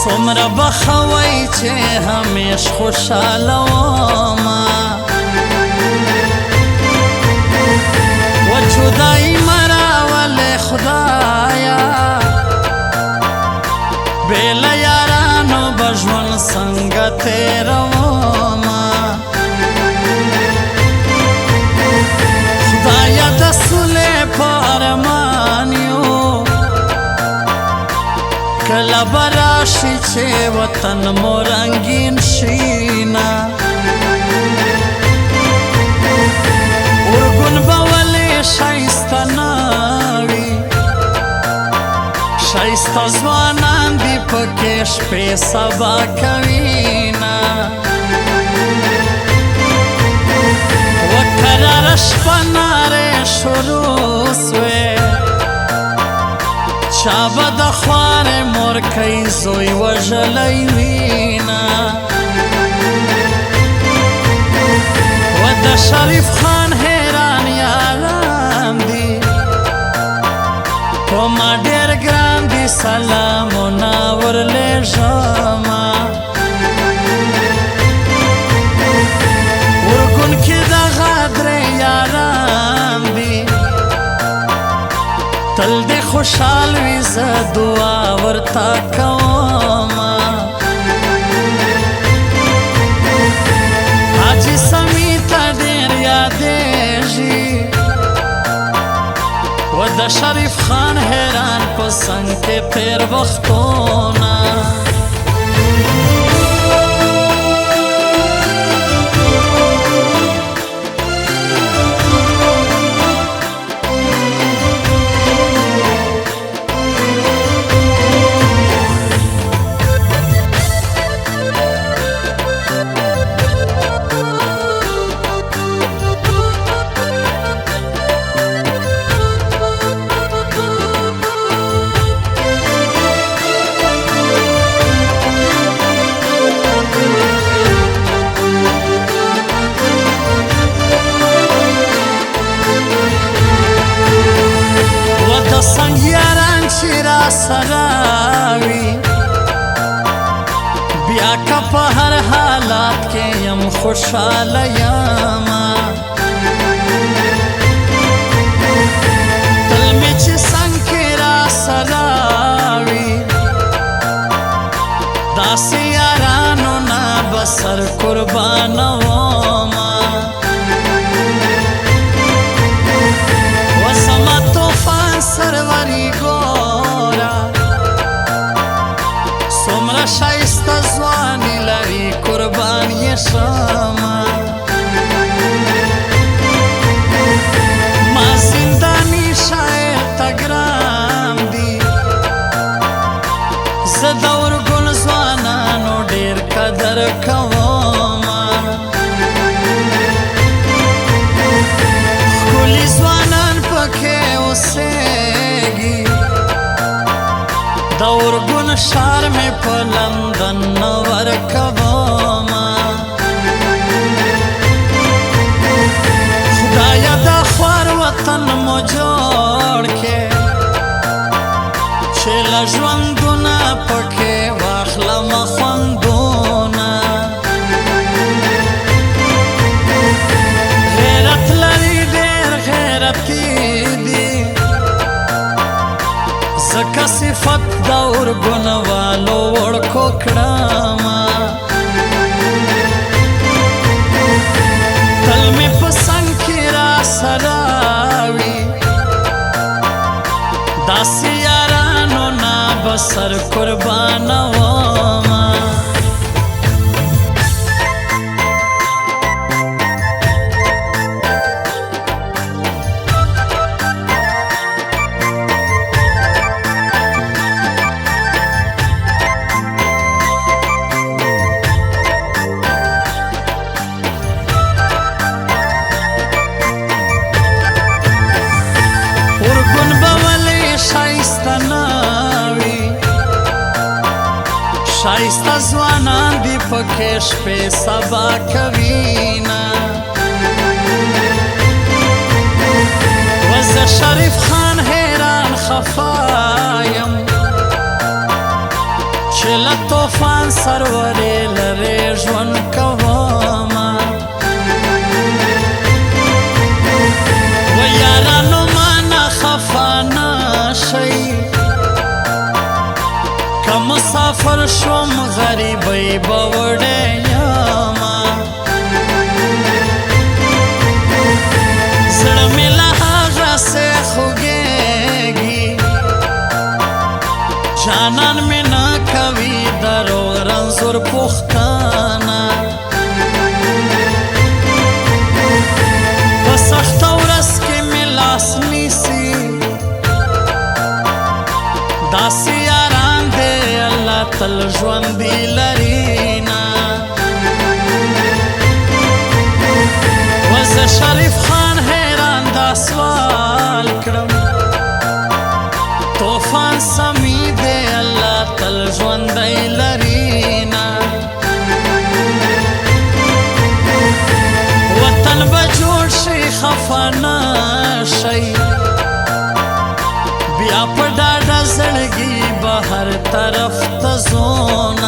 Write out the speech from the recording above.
سمره بخوی چې همیش خوشاله وما و جدائی مراول خدایا بیل یارانو بجون سنگ تیروما خدایا دسول پارمانیو کلا براشی چه وطن مورنگین شینا ارگون بولی شایستا ناوی شایستا زوانان دی پکش پی سبا کوینا و کرارش پناره شروع سوی چابا د خوار مورکی زوی وژلی وینا و د شریف خان حیران یاران دی و ما ډیر ګران دی سلامونه ورلیږما ورکون کې دغه درې یاران دی تل دې خوشحال وي زه دعا ورته کومه حاجي سمي ته ډېر یادېږي و د شریف خان حیران په څنګ کې تېر وختونه سنگ یاران چی را سراوی بیا که په هر حالات کې یم خوشحاله یما تل می چې څنګ کې را سراوی داسې یارانو نه بسر قربانوما سروری گورا سمرا شایستا زوانی لری قربانی شما ما زندانی شاعر تگرام دی زدور گل زوانانو ډیر قدر کوما خلی زوانان پکې اوسېږي د ارګون ښار مې په لندن ورکومه خدایا دا خوار وطن مو جوړ کې چې له ژوندونه پکې واخلمه خوندونه غیرت لري ډېر غیرتي دی زکه صفت د ارګونوالو وړکو کړمه تل مې په څنګ کې را سراوي داسې یارانو نه بسر قربانومه شایستا زوانان دی پکې شپې سبا کوینا وز شریف خان حیران خفایم چې له طوفان سرورې لرې ژوند کومه و یارانو مانه خفه نه شئ که مسافر شوم غریبۍ به وړی یمه زړه مې له هغسې خوږېږي جانان مې نه کوي د روغ رنځور پوښتنه په سخته ورځ کې مې لاس نیسي داسې یاران دی الله تل ژوندي لرينا و زه شریف خان حیران دا سوال کړم طوفان سمی دی الله تل ژوندی لرينا وطن به جوړ شي خفه نه شئ بیا په ډاډه زړګي به هر طرف ته ځون